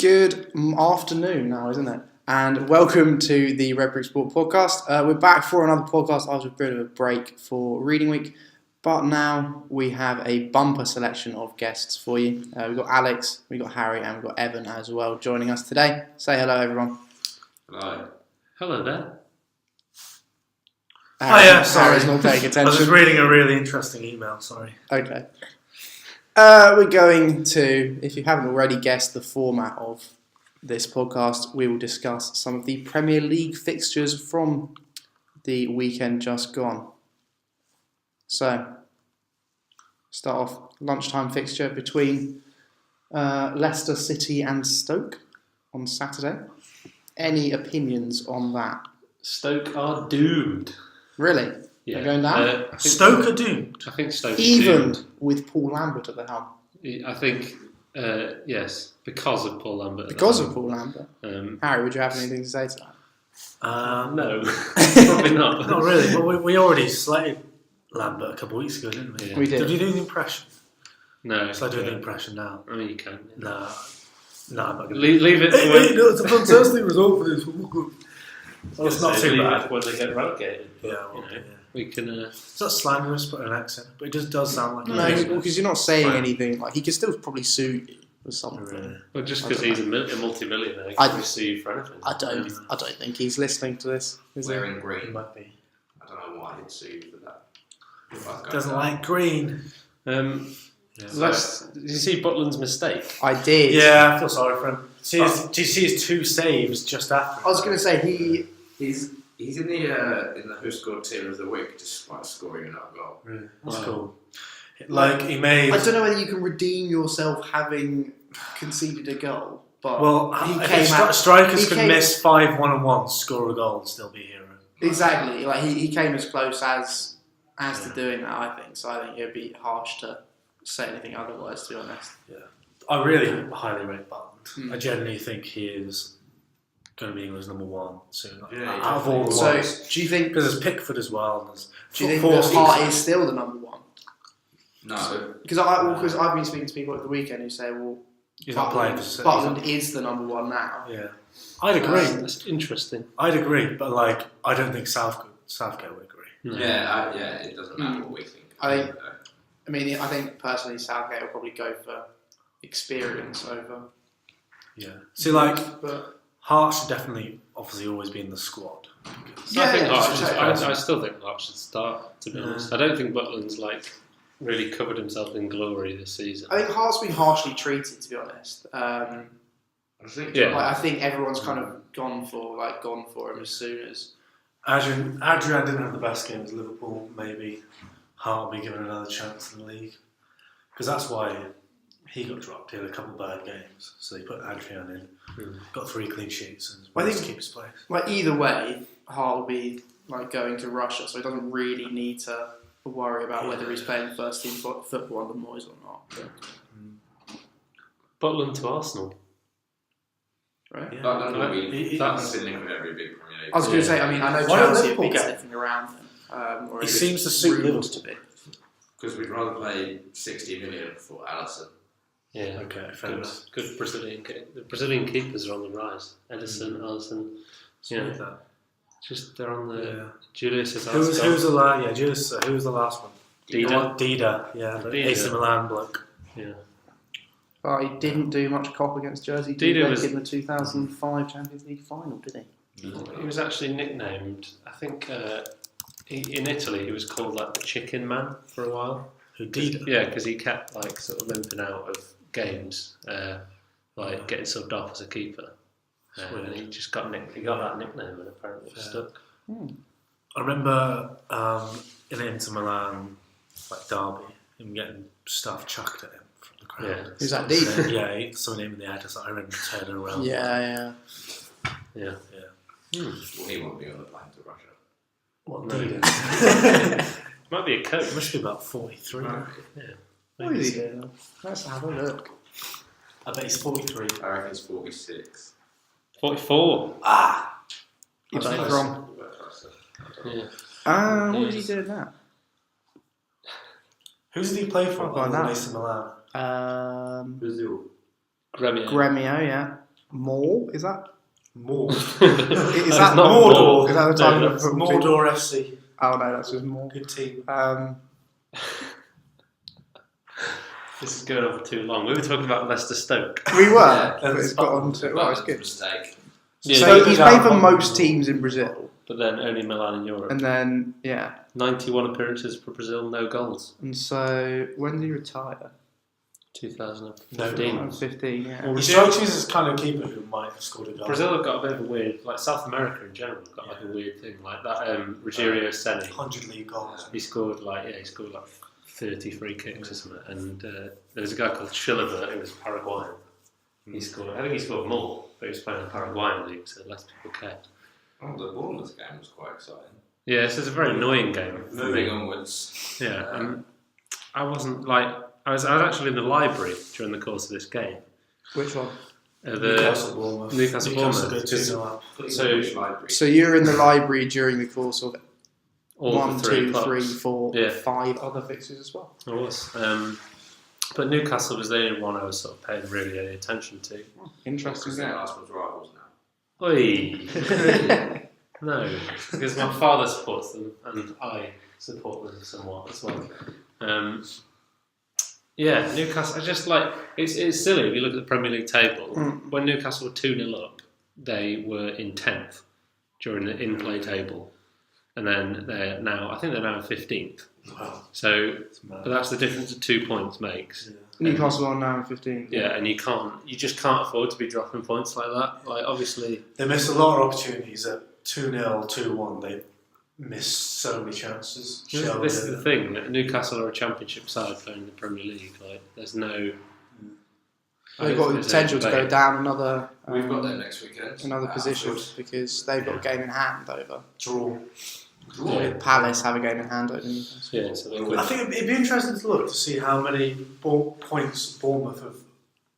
Good afternoon now, isn't it? And welcome to the Redbrick Sport Podcast. We're back for another podcast after a bit of a break for Reading Week. But now we have a bumper selection of guests for you. We've got Alex, we've got Harry, and we've got Evan as well joining us today. Say hello, everyone. Hello. Hello there. Harry's not paying attention. I was just reading a really interesting email, sorry. Okay. We're going to, if you haven't already guessed the format of this podcast, we will discuss some of the Premier League fixtures from the weekend just gone. So, start off lunchtime fixture between Leicester City and Stoke on Saturday. Any opinions on that? Stoke are doomed. Really? Yeah. They're going down? Stoke are doomed. I think Stoke Even are doomed. with Paul Lambert at the helm? I think, yes, because of Paul Lambert. Because of Paul Lambert? Um, Harry, would you have anything to say to that? no, probably not. Not really. Well, we already slated Lambert a couple of weeks ago, didn't we? Yeah. We did. Did you do the impression? No. So I do the impression now. I mean, you can. No, I'm not going to. Leave it Hey, no, it's a fantastic result for this. Well, it's not too bad. when they get relegated. Yeah, You know, yeah. we can. It's not slanderous, but an accent. But it just does sound like No, because you're not saying anything. Like, he could still probably sue you for something. Really? Well, just because he's a multi-millionaire, he I- can sue you for anything. I don't think he's listening to this. Is he? Wearing It green. might be. I don't know why he'd sue you for that. Doesn't like green. Did you see Butland's mistake? I did. Yeah, I feel sorry for him. Do you see his two saves just after? I was going to say He's in the who scored team of the week despite scoring another goal. Really? That's Wow. cool. Like, he made... I don't know whether you can redeem yourself having conceded a goal, but Well, he strikers he can miss 5 1-on-1, score a goal and still be a hero. Exactly. Like he came as close as to doing that, I think. So I think it'd be harsh to say anything otherwise, to be honest. Yeah. I really highly rate Butland. Mm. I genuinely think he is going to be England's number one soon. Yeah, Out of all the So ones. do you think? Because there's Pickford as well. And there's Do you think four that Hart seasons. is still the number one? No. Because I've been speaking to people at the weekend who say, well, He's not playing for City. Butland is the number one now. Yeah. I'd agree. That's interesting. I'd agree, but like, I don't think Southgate would agree. No. Yeah, it doesn't matter what we think. I think personally Southgate will probably go for experience over. Yeah. See, like, But Hart should definitely, obviously, always be in the squad. So I think Hart yeah, should, I still think Hart should start, to be honest. I don't think Butland's really covered himself in glory this season. I think Hart's been harshly treated, to be honest. I think. Yeah. I think everyone's kind of gone for him as soon as. Adrian didn't have the best game as Liverpool. Maybe Hart will be given another chance in the league. Because that's why he got dropped. He had a couple of bad games. So they put Adrian in, got 3 clean sheets, and managed to keep his place. Like either way, Hart will be going to Russia, so he doesn't really need to worry about whether he's playing first team football under Moyes or not. Butland to Arsenal. Right? Yeah. That's in every big Premier League. I was going to say, I know Why don't Chelsea have Liverpool been get sniffing around him. Or He at seems least to suit rumours Liverpool. to be. Because we'd rather pay 60 million for Alisson. Yeah. Okay, fair enough. Good Brazilian. The Brazilian keepers are on the rise. Edison, Alisson. Yeah. Like that. Just they're on the. Yeah. Julius has Who was the last? Yeah, Julius. Who was the last one? Dida. Yeah, the Dida. AC Milan bloke. Yeah. But he didn't do much cop against Jersey Dida was in the 2005 Champions League final, did he? He was actually nicknamed. I think in Italy he was called the Chicken Man for a while. Who Dida? Yeah, because he kept sort of limping out of games, getting subbed off as a keeper. And he just got that nickname and apparently it stuck. I remember in Inter Milan, derby, him getting stuff chucked at him from the crowd. Yeah. Who's that, Dida? Yeah, someone him in the head. I remember turning around. Yeah. Yeah. Well, he won't be on the plane to Russia. What No. Dida? Might be a coach. He must be about 43. Yeah. What is he doing? Let's have a look. I bet he's 43. I reckon he's 46. 44. You're both wrong. Yeah. What did he do now? Who did he play for? Oh, no. AC Milan. Brazil. Gremio. Gremio, yeah. Maul, is that? More. Is that not Mordor? Maul. Is that the No, title of the that's football team? Mordor FC. Oh no, that's just Maul. Good team. This is going on for too long. We were talking about Leicester Stoke. We were, Yeah, but it's got on to. Well, it's good. Mistake. Yeah, So you he's could played have for one most more, teams in Brazil, but then only Milan in Europe. and then 91 appearances for Brazil, no goals. and so when did he retire? 2015. 15, yeah. Well, He strikes me as kind of keeper who might have scored a goal. Brazil have got a bit of a weird, like South America in general, have got like a weird thing like that. Rogério Ceni, 100 league goals. he scored like 30 free kicks or something. And there's a guy called Chilavert who was Paraguayan. He scored. I think he scored more, but he was playing in the Paraguayan league, so less people cared. Oh, the Bournemouth game was quite exciting. Yeah, this is a very annoying game. For Moving me. onwards. Yeah, I wasn't like I was actually in the library during the course of this game. Which one? Newcastle Bournemouth. Newcastle Bournemouth, go because- 2-0 up. So- So you're in the library during the course of All 1, the three 2, clubs. 3, 4, Yeah. 5 other fixtures as well. I was. But Newcastle was the only one I was sort of paying really any attention to. Interesting. Because they're Arsenal's rivals now. Oi! No, because my father supports them and I support them somewhat as well. Yeah, Newcastle. I just like it's silly if you look at the Premier League table. When Newcastle were 2-0 up, they were in 10th during the in-play table, and then they're now. I think they're now in 15th. Wow. So, mad. but that's the difference that 2 points makes. Yeah. Newcastle are now in 15. Yeah, and you just can't afford to be dropping points like that. Like obviously, They missed a lot of opportunities at 2-0, 2-1. They missed so many chances. this is the thing that Newcastle are a Championship side playing in the Premier League. Like, there's no. They've got the potential to go down another. We've got them next weekend. Another position Anfield. because they've got a game in hand over. Draw. With Palace have a game in hand over Newcastle. Yeah, so they I think it'd be interesting to look to see how many points Bournemouth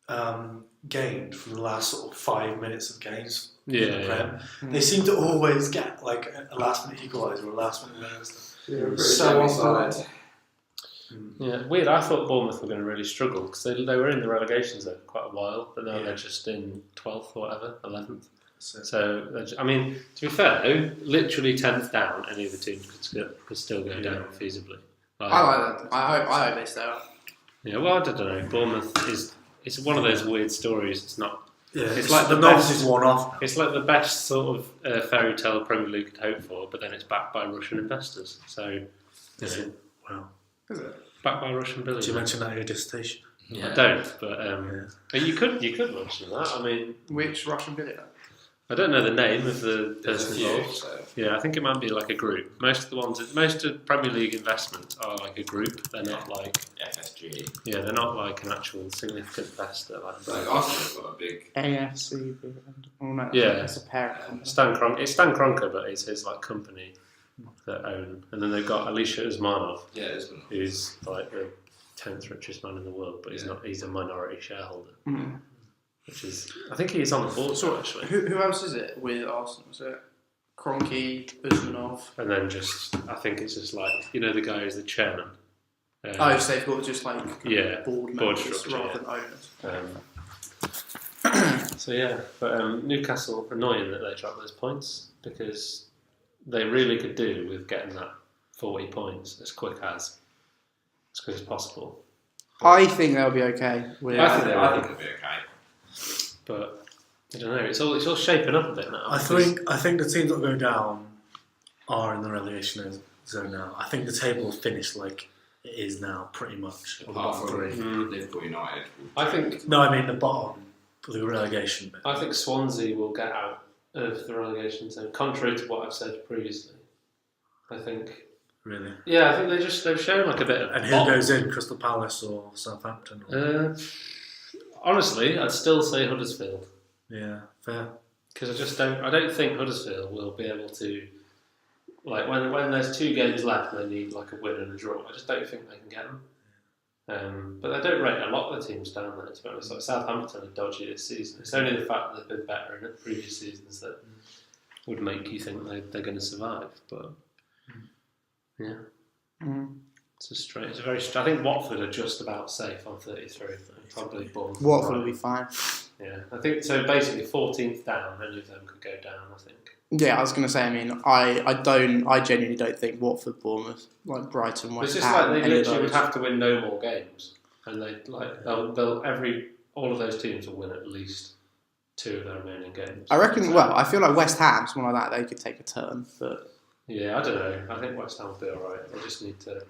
have gained from the last sort of 5 minutes of games in the Prem. They seem to always get like a last minute equaliser or a last minute winner. So often. Yeah, weird. I thought Bournemouth were going to really struggle because they were in the relegation zone for quite a while, but now they're just in 12th or whatever, 11th. So, I mean, to be fair though, literally 10th down, any of the teams could still go down feasibly. I like that. I hope they stay up. Yeah, well, I don't know. Bournemouth it's one of those weird stories. It's not. Yeah, It's like the the novice best- is one off now. It's like the best sort of fairy tale Premier League could hope for, but then it's backed by Russian investors. So, you know, Wow. Is it? backed by Russian Did you billionaires. mention that in your dissertation? I don't, but you could mention that. I mean, Which Russian billionaire? I don't know the name of the There's a person few, involved. so Yeah, I think it might be like a group. Most of Premier League investments are like a group. They're not like FSG. they're not like an actual significant investor. Like Arsenal's got a big. AFC. Oh no, Yeah. that's a parent company. It's Stan Kroenke, but it's his like company that own. And then they've got Alisher Usmanov, Yeah, there's one. who's like the 10th richest man in the world, but he's a minority shareholder, Mm. which is I think he's on the board So actually. who else is it with Arsenal? Is it Kroenke, Usmanov? And then I think it's just like the guy who's the chairman. So they've got just like Yeah, board board members structure, rather yeah. than owners. So yeah, but Newcastle annoying that they dropped those points because they really could do with getting that 40 points as quick as possible. I think they'll be okay. With I think I think it'll be okay. But I don't know. It's all shaping up a bit now. I think the teams that go down are in the relegation zone now. I think the table will finish like it is now, pretty much. Apart from Mm. Liverpool United. I think No, I mean the bottom, the relegation bit. I think Swansea will get out of the relegation zone, contrary to what I've said previously. I think. Really. Yeah, I think they've shown like a bit of. And who pop. goes in? Crystal Palace or Southampton? Or... Honestly, I'd still say Huddersfield. Yeah, fair. Because I don't think Huddersfield will be able to, like when there's 2 games left and they need like a win and a draw. I just don't think they can get them. But I don't rate a lot of the teams down there. To be honest, like Southampton are dodgy this season. It's only the fact that they've been better in the previous seasons that would make you think they're going to survive. But yeah, Mm. It's a very. I think Watford are just about safe on 33. Probably Bournemouth. Watford will be fine. Yeah, I think so. Basically, 14th down, any of them could go down. I think. Yeah, I was going to say. I mean, I genuinely don't think Watford, Bournemouth, like Brighton, It's West just Ham, like they any of literally would those. have to win no more games, and all of those teams will win at least 2 of their remaining games. I reckon. Well, I feel like West Ham, someone like that, they could take a turn, but Yeah, I don't know. I think West Ham will be alright. They just need to. I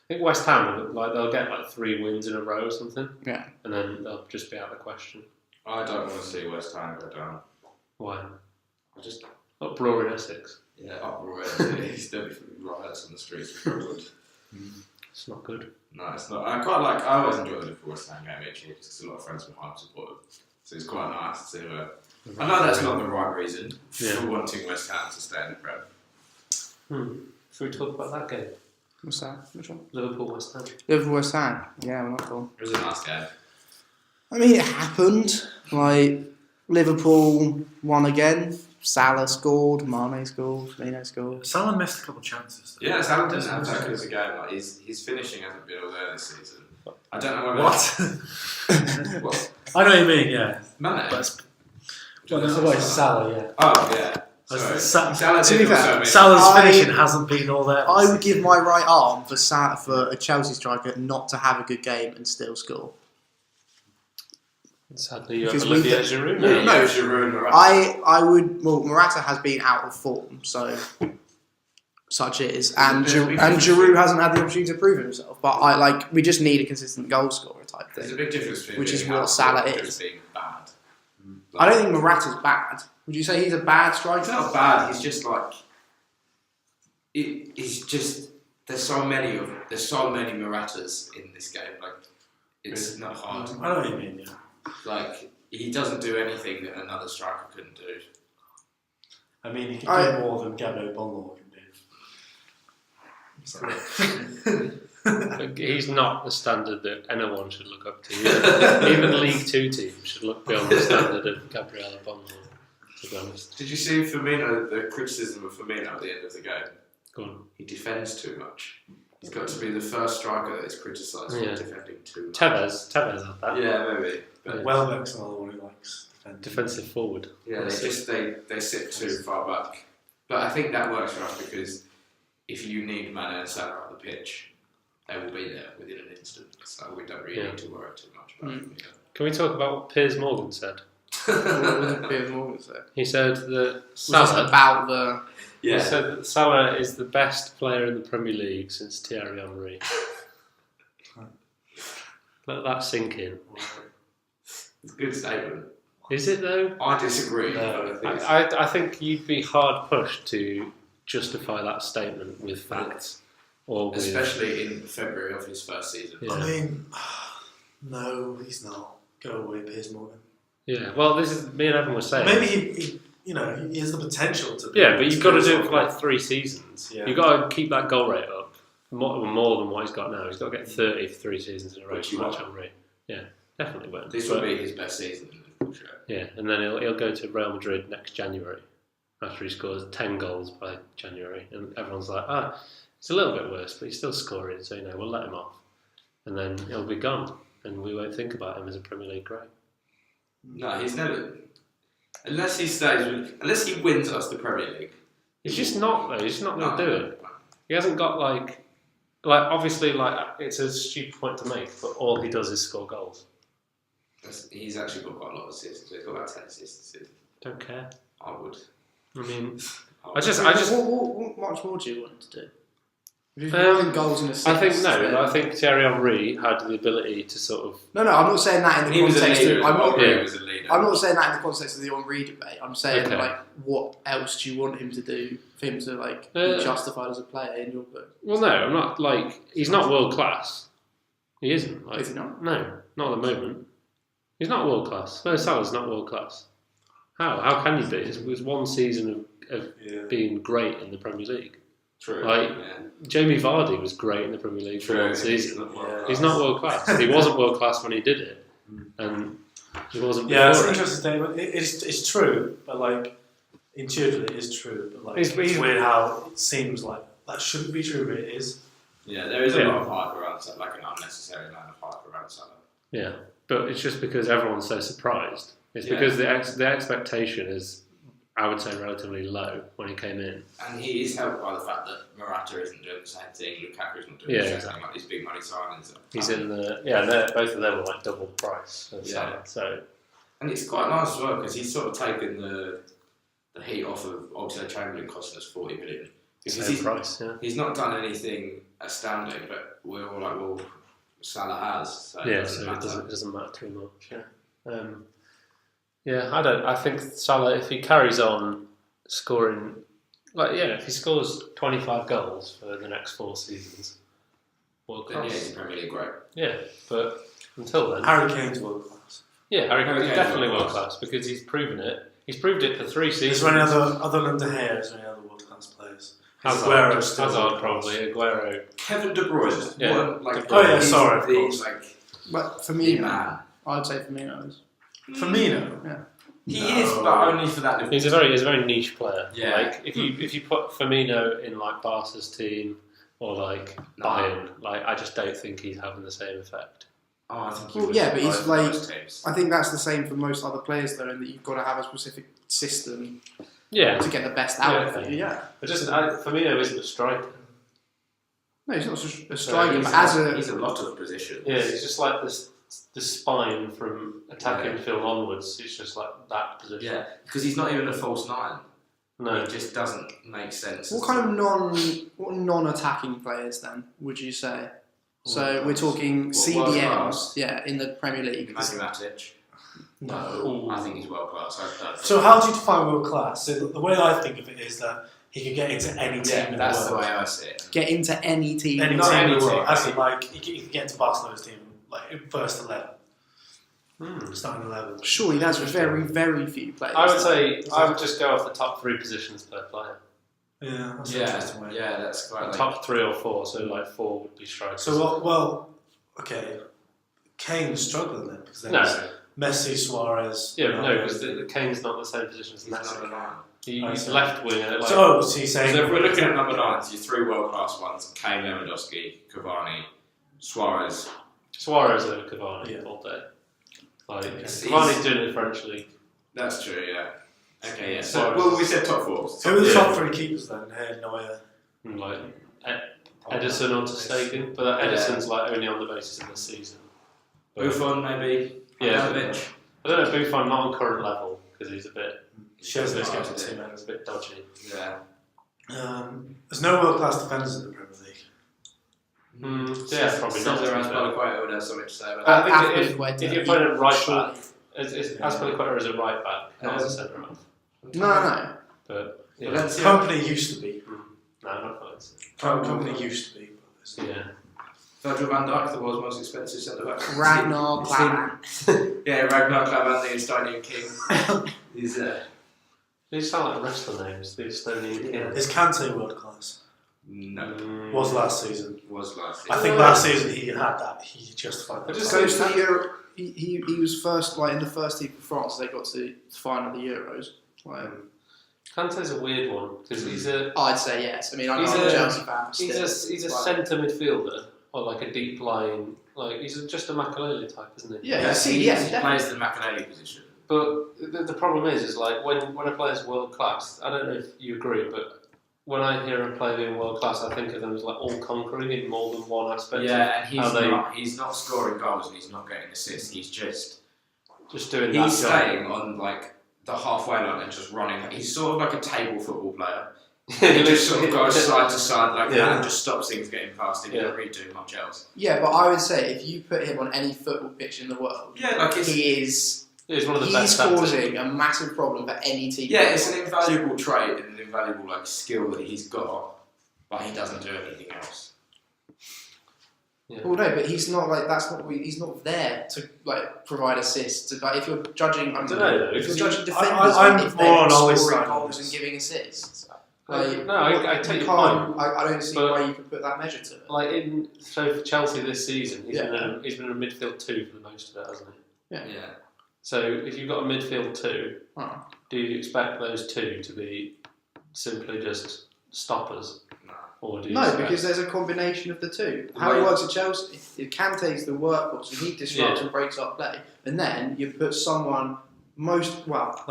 think West Ham, they'll get 3 wins in a row or something, yeah. and then they'll just be out of the question. I don't want to see West Ham go down. Why? I just Uproar in Essex. uproar. He's definitely riots on the streets of Brentwood. It's not good. No, it's not. I always enjoy the Liverpool West Ham game actually, because a lot of friends from home support them. So it's quite nice to. I know that's not the right reason for wanting West Ham to stay in the Prem. Should we talk about that game? What's that? Which one? Liverpool West Ham. Liverpool West Ham. Yeah, we're not cool. It was a nice game. I mean, it happened. Like Liverpool won again. Salah scored. Mane scored. Firmino scored. Someone missed a couple of chances. Yeah, Salah didn't have that good as a game. Like his finishing hasn't been all there this season. I don't know whether What? I know what you mean. Yeah. Mane. It's Salah. Yeah. Oh yeah. Salah To be fair, Salah's finishing hasn't been all there. I would give my right arm for a Chelsea striker not to have a good game and still score. Sadly, you have Because Olivier Giroud. No, Giroud. I would. Well, Morata has been out of form, so such it is, and Giroud hasn't had the opportunity to prove himself. But we just need a consistent goal scorer type There's a thing, big difference between which is being what out Salah and is. being bad. I don't think Morata's bad. Would you say he's a bad striker? He's not bad. He's just he's just. There's so many Moratas in this game. It's not hard. I know what you mean. Yeah. He doesn't do anything that another striker couldn't do. I mean, he can do more than Gabbo Bonlaw can do. He's not the standard that anyone should look up to. Even League 2 teams should look beyond the standard of Gabriel Bonlaw, to be honest. Did you see Firmino? The criticism of Firmino at the end of the game. Go on. He defends too much. He's got to be the first striker that is criticised for defending too much. Tevez had that. Yeah, maybe. But Welbeck's another one who likes Defensive forward. yeah, they sit too far back. But I think that works for us because if you need Mane and Salah on the pitch, they will be there within an instant. So we don't really need to worry too much about them. Can we talk about what Piers Morgan said? What did Piers Morgan say? He said that Salah about the. He said that Salah is the best player in the Premier League since Thierry Henry. Let that sink in. It's a good statement. Is it though? I disagree. No, I think you'd be hard pushed to justify that statement with facts. Or with, especially in February of his first season. Yeah. I mean, no, he's not. Go away, Piers Morgan. Yeah, well, this is me and Evan were saying. Maybe he has the potential to be. Yeah, but you've got to do it for 3 seasons. Yeah. You've got to keep that goal rate up more than what he's got now. He's got to get 30 for 3 seasons in a row to match Henry. Yeah, definitely won't. This will be his best season in the Liverpool shirt. Yeah, and then he'll go to Real Madrid next January after he scores 10 goals by January, and everyone's like, it's a little bit worse, but he's still scoring, so we'll let him off, and then he'll be gone, and we won't think about him as a Premier League great. No, he's never. Unless he wins us the Premier League. He's just not though. He's just not going to do it. He hasn't got obviously it's a stupid point to make, but all he does is score goals. He's actually got quite a lot of assists. So he's got about 10 assists this season. Don't care. I would. I mean, What much more do you want him to do? Goals and assists. I think Thierry Henry had the ability to sort of. No, I'm not saying that in the context. He was a leader. I'm not saying that in the context of the Henry debate. I'm saying what else do you want him to do for him to be justified as a player in your book? Well, no, I'm not he's not world class. He isn't. Is he not? No, not at the moment. He's not world class. No, Salah's not world class. How can you be? It was one season of being great in the Premier League. True. Jamie Vardy was great in the Premier League for one season. He's not world class. He wasn't world class when he did it, and he wasn't. Yeah, it's an interesting statement. It's true, but intuitively it is true. But it's weird how it seems like that shouldn't be true, but it is. Yeah, there is a lot of hype around Salah, like an unnecessary amount of hype around Salah. Yeah, but it's just because everyone's so surprised. It's because the expectation is, I would say, relatively low when he came in. And he is helped by the fact that Morata isn't doing the same thing, Lukaku's not doing the same thing, like these big money signings. He's in the both of them were like double the price. So and it's quite nice as well because he's sort of taken the heat off of Oxlade-Chamberlain costing us 40 million. same price. Yeah. He's not done anything astounding, but we're all like, well, Salah has. So it doesn't matter too much. Yeah. I think Salah, if he carries on scoring, if he scores 25 goals for the next 4 seasons, world class. Then he's Premier League great. Yeah, but until then, Harry Kane's world class. Yeah, Harry Kane's Kane's definitely world world class because he's proven it. He's proved it for 3 seasons. Is there any other than De Gea? Is there any other world class players? Hazard probably. Aguero. Kevin De Bruyne. Yeah. But Firmino, I'd say Firmino is. Firmino? Yeah. He is, but only for that. He's a very niche player. Yeah. Like if you put Firmino in like Barca's team or like Bayern, I just don't think he's having the same effect. Oh, I think he Well, was yeah, but he's like. those teams. I think that's the same for most other players, though, in that you've got to have a specific system Yeah. to get the best out of you. Yeah. But Firmino isn't a striker. No, he's not a striker, but he's a lot of positions. Yeah, he's just like the spine from attacking midfield onwards. It's just like that position. Yeah, because he's not even a false 9. No. It just doesn't make sense. What kind of non-attacking players then would you say? So we're talking CDMs, in the Premier League. Matthew Matic. No. I think he's world class. So how do you define world class? So the way I think of it is that he could get into any team in the world. That's the way I see it. Get into any team. Any Not team in any the world. team. As in, like, he could get into Barcelona's team, like, first 11. Starting 11. Surely that's very, very few players. I would say I would just go off the top 3 positions per player. Yeah, that's an interesting way. Yeah, that's quite Top 3 or 4, so like 4 would be strikers. So, okay. Kane's struggling then. Because then Messi, Suarez. Yeah, no, because the Kane's not the same position as Messi. He's left winger. Like, so he's saying. So if we're looking at number 9s, your 3 world class ones: Kane, Lewandowski, Cavani, Suarez. Suarez over Cavani all day. Like Cavani's doing the French league. That's true. Yeah. Okay. Yeah. So we said top 4. Who are the top 3 keepers then? Neuer. And like Edison or Ter Stegen, but Edison's like only on the basis of the season. Buffon maybe. Yeah. I don't know Buffon not on current level because he's a bit. Szczesny's going to team. It's a bit dodgy. Yeah. There's no world class defenders in the Premier League. Yeah, probably not. Azpilicueta would have something to say about that. I think if you're playing at right back, Azpilicueta is a right back, not as a centre half. No. But Company used to be. No, not quite. Company used to be. Yeah. Virgil van Dijk, the world's most expensive centre back. Ragnar Klavan. Yeah, Ragnar Klavan, the Estonian king. He's These sound like wrestler names. The Estonian king. Is Kante world class? No. Was last season. I think last season he had that. He justified that. Just goes to the Euro. He was first, in the first team for France. They got to the final of the Euros. Kante's a weird one because he's a. I'd say yes. I mean, I'm He's not a- a Chelsea fan. He's a centre midfielder or like a deep line. Like he's just a Makelele type, isn't he? Yeah, he definitely. plays the Makelele position. But the problem is like when a player's world class. I don't know if you agree, but when I hear a player being world class, I think of them as like all conquering in more than one aspect. Yeah, and he's not scoring goals and he's not getting assists. He's just doing that. He's staying on like the halfway line and just running. He's sort of like a table football player. He just sort of goes side to side like that and just stops things getting past him. He doesn't really do much else. Yeah, but I would say if you put him on any football pitch in the world, he's one of the best. He's causing a massive problem for any team. Yeah, it's an invaluable trait and an invaluable skill that he's got, but he doesn't do anything else. Yeah. Well, no, but he's not he's not there to provide assists. If you're judging, I don't know. If you're judging defenders, I'm more on Olli's scoring side goals and giving assists. I take your point. I don't see why you could put that measure to it. So for Chelsea this season, he's been in a midfield 2 for the most of it, hasn't he? Yeah. So if you've got a midfield 2, do you expect those 2 to be simply just stoppers? No. Or do you No, expect- because there's a combination of the two. How it works at Chelsea, Kante's the workhorse, and he disrupts and breaks up play, and then you put someone Like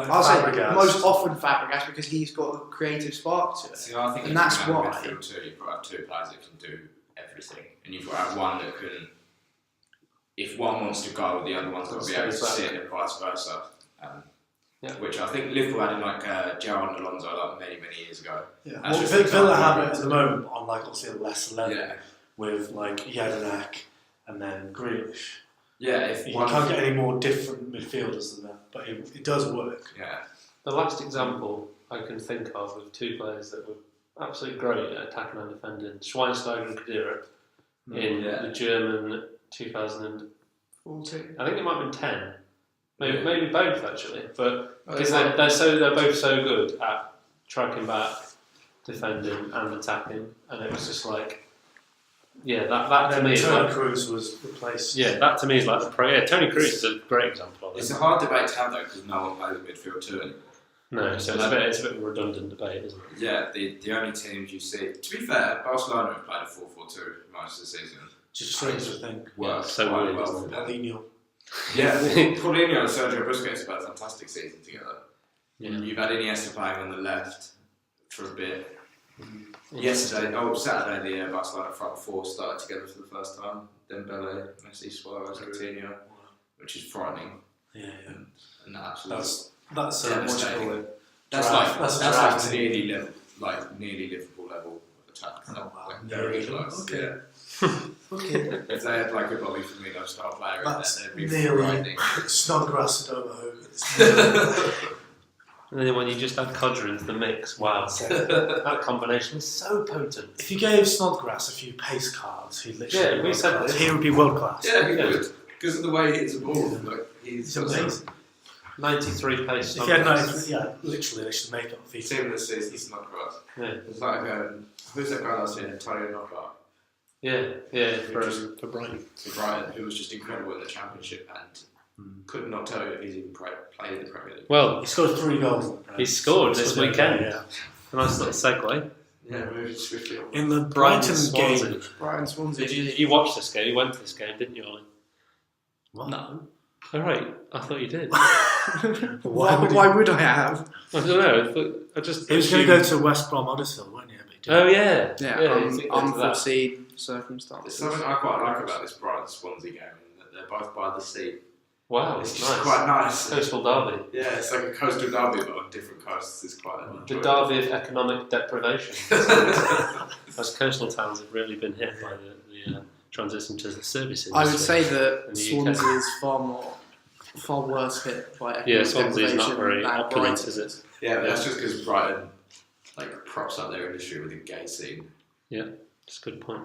I'll say Fabregas. most often Fabregas because he's got a creative spark to it. See, I think And that's why- midfield too, you've got to have two players that can do everything, and you've got to have one that can. If one wants to go, the other one's got to be able to sit, and vice versa. Which I think Liverpool had in Gerrard and Alonso many years ago. Yeah. That's just Villa an have example. it at the moment on obviously a lesser level Yeah, with Jedinak and then Grealish. yeah. If You one, can't get any more different midfielders than that, but it does work. yeah, The last example I can think of 2 players that were absolutely great at attacking and defending, Schweinsteiger and Kadira in the German 2014. I think it might have been 10. Maybe both actually, but because they're both so good at tracking back, defending and attacking, and it was just that to me is Toni Kroos was replaced. Yeah, that to me is the pro. Yeah, Toni Kroos is a great example of it. it's a hard debate to have though because no one plays midfield too anymore. No, so it's a bit of a redundant debate, isn't it? Yeah, the only teams you see. To be fair, Barcelona have played a 4-4-2 most of the season. Just strange to think. Works so quite weird, well isn't for it? them. Paulinho. Yeah, Paulinho and Sergio Busquets have had a fantastic season together. Yeah. You've had Iniesta playing on the left for a bit. Saturday, the Barcelona front four started together for the first time. Dembele, Messi, Suarez, Coutinho, which is frightening. Yeah. And absolutely. That's devastating. That's nearly Liverpool level of attack. Very close. Okay. Yeah. If they had a Bobby Firmino style player in there, they'd be nearly frightening. Snodgrass and Overhook. And then when you just add Codger into the mix, wow, that combination is so potent. If you gave Snodgrass a few pace cards, he'd literally we said this. he would be world class. Yeah, he would. Because of the way he hits the ball. He's amazing. 93 pace. If he had literally they should make it on The FIFA. team that says he's not cross. Yeah. It's who's that guy last year? Antonio Knockout. Yeah, for Brighton. For Brighton, who was just incredible in the Championship and could not tell you if he's even played in the Premier League. Well, He scored 3 goals. he scored this weekend. Yeah. A nice little segue. Yeah, moving swiftly on. In the Brighton Brighton game. Swansea. Brighton Swansea. Did you watch this game? You went to this game, didn't you, Ollie? What? No. All right, I thought you did. Why would I have? I don't know. I just. He was going to go to West Brom Huddersfield, wasn't he? But he didn't. Oh yeah, Yeah, you think into that. unforeseen There's circumstances. something I quite like about this Brighton Swansea game, in that they're both by the sea. Wow, It's it's just nice. quite nice. Coastal derby. Yeah, it's like a coastal derby, but on different coasts. It's quite The enjoyable. derby of economic deprivation. As coastal towns have really been hit by the transition to the service industry. I would say in that the Swansea UK. is far worse hit by economic Yeah, Swansea's not deprivation very than opulent, Brighton is it? Yeah, but that's just because Brighton props up their industry with a gay scene. Yeah, that's a good point.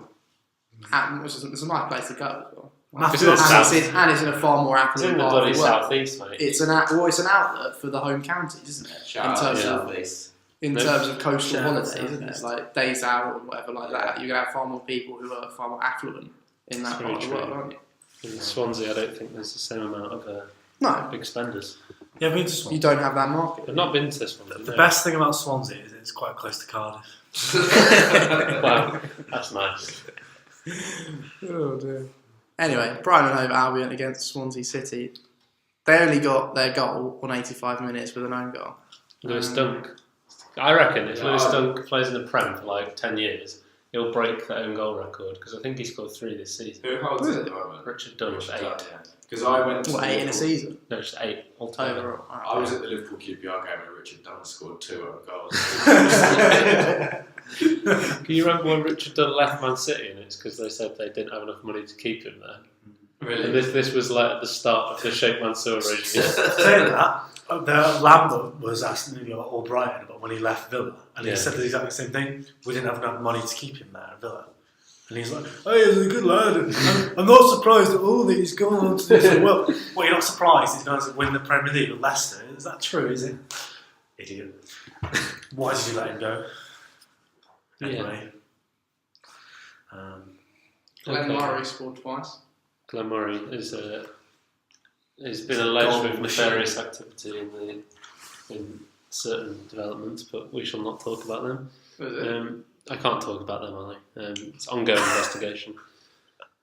And it's a nice place to go as well. Massive It's south. And it's in a far more It's affluent in the part bloody of the world. southeast, mate. It's an outlet for the home counties, isn't it? Shout in out terms to of Southeast. coastal Shout out holidays, to isn't it? Southeast. Like days out or whatever like that. You're gonna have far more people who are far more affluent in that Very part of the true. world, aren't you? In Swansea, I don't think there's the same amount of No, big spenders. Yeah, I've been to you Swansea. don't have that market. I've not been to Swansea. The no. best thing about Swansea is it's quite close to Cardiff. Wow, that's nice. Oh dear. Anyway, Brighton and Hove Albion against Swansea City. They only got their goal on 85 minutes with an own goal. Lewis Dunk. I reckon if Yeah. Lewis Dunk plays in the Prem for 10 years, he'll break the own goal record because I think he scored 3 this season. Who holds Who is it at it? the moment? Richard Dunn was 8. Because I went to What, 8 in a season? No, just 8 altogether. Overall. I was at the Liverpool QPR game where Richard Dunn scored 2 own goals. Can you remember when Richard Dunn left Man City and it's because they said they didn't have enough money to keep him there? Really? And this was at the start of the Sheikh Mansour regime. Saying that, Lambert was asking all Brighton about when he left Villa, and he said the exact same thing. We didn't have enough money to keep him there at Villa. And he's like, "Hey, he's a good lad. And I'm not surprised at all that he's gone on to do so well." Well, you're not surprised he's going to win the Premier League with Leicester. Is that true, is it? Idiot. Why did you let him go? Anyway. Glenn Murray scored twice. Glenn Murray has been alleged Goal with machine. nefarious activity in certain developments, but we shall not talk about them. Was it? I can't talk about them, Ollie. It's ongoing investigation.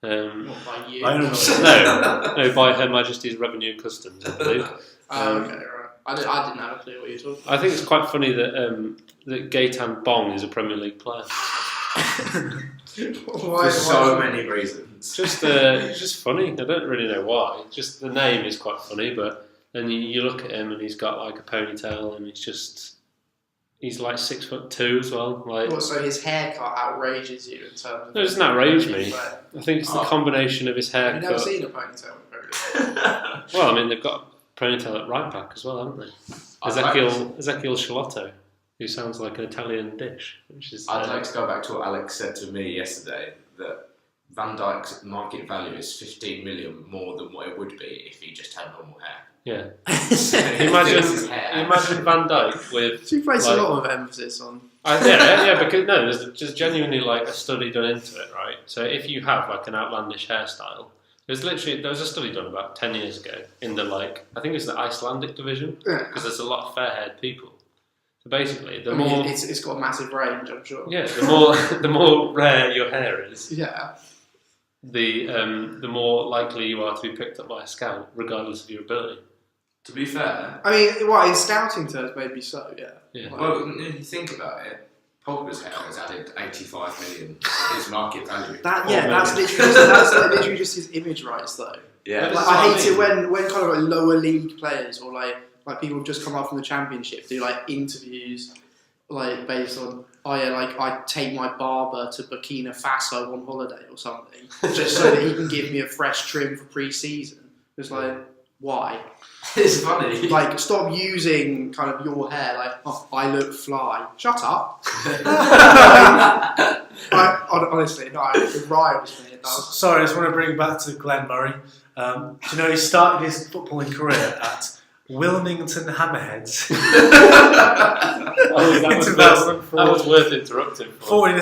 Not by you. I don't know. No, by Her Majesty's Revenue and Customs, I believe. Okay, right. I didn't have a clue what you were talking about. I think it's quite funny that that Gaetan Bong is a Premier League player. For so many reasons. It's just funny. I don't really know why. Just the name is quite funny, but then you look at him and he's got like a ponytail and he's like 6'2" as well. Like, So his haircut outrages you in terms of... No, it doesn't outrage me. I think it's the combination of his I've never haircut. seen a ponytail in Premier League. Well, I mean, they've got a ponytail at right back as well, haven't they? Ezekiel Shalotto, who sounds like an Italian dish. I'd like to go back to what Alex said to me yesterday, that Van Dijk's market value is 15 million more than what it would be if he just had normal hair. Yeah. Imagine Imagine Van Dijk with... She placed a lot of emphasis on... because there's just genuinely like a study done into it, right? So if you have like an outlandish hairstyle, there was a study done about 10 years ago in the I think it's the Icelandic division, because there's a lot of fair-haired people. So basically, it's got a massive range, I'm sure. Yeah, the more rare your hair is, Yeah. the more likely you are to be picked up by a scout, regardless of your ability. To be fair, I mean, in scouting terms, maybe so, yeah. Yeah. well, if you think about it, Pogba's hair has added 85 million to his market value. That's literally just his image rights, though. Yeah, I hate it when kind of like lower league players or like people who've just come up from the championship do like interviews like based on I take my barber to Burkina Faso on holiday or something just so that he can give me a fresh trim for pre-season. It's like, why? It's funny. Like, stop using kind of your hair like, oh, I look fly. Shut up. Honestly, no, it riles me. It does. Sorry, I just want to bring it back to Glenn Murray. Do you know he started his footballing career at Wilmington Hammerheads in 2004. That was worth interrupting for. 14